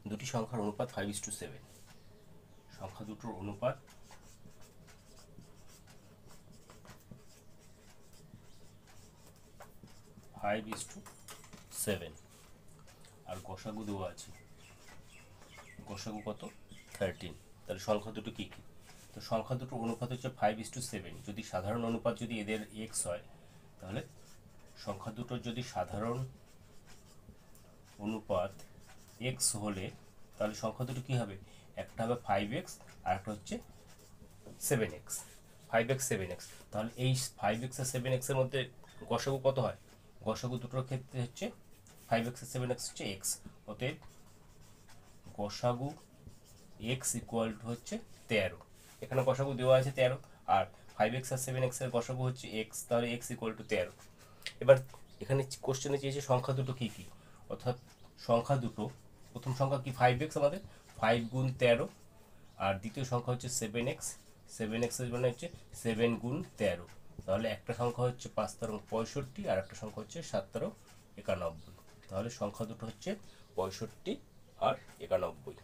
দুটি সংখ্যার অনুপাত 5:7, সংখ্যা দুটোর অনুপাত 5:7, আর গসাগু দেওয়া আছে, গসাগু কত 13। তাহলে সংখ্যা দুটো কী কী? তো সংখ্যা দুটোর অনুপাত হচ্ছে 5:7। যদি সাধারণ অনুপাত যদি এদের এক্স হয়, তাহলে সংখ্যা দুটোর যদি সাধারণ অনুপাত এক্স হলে তাহলে সংখ্যা দুটো কী হবে? একটা হবে 5x আর একটা হচ্ছে 7x, 5x 7x। তাহলে এই 5x আর 7x এর মধ্যে গসাগু কত হয়? গসাগু দুটোর ক্ষেত্রে হচ্ছে 5x আর 7x হচ্ছে x, অতএব গসাগু x ইকুয়াল টু হচ্ছে 13। এখানে গসাগু দেওয়া আছে 13, আর 5x আর 7x এর গসাগু হচ্ছে x, তাহলে x ইকুয়াল টু 13। এবার এখানে কোশ্চেনে চেয়েছে সংখ্যা দুটো কী কী, অর্থাৎ সংখ্যা দুটো, প্রথম সংখ্যা কি 5x, আমাদের 5 গুণ 13, আর দ্বিতীয় সংখ্যা হচ্ছে 7x, 7x এর মানে হচ্ছে 7 গুণ 13। তাহলে একটা সংখ্যা হচ্ছে 5 তেরো 65 আর একটা সংখ্যা হচ্ছে 7 তেরো 91। তাহলে সংখ্যা দুটো হচ্ছে 65 আর 91।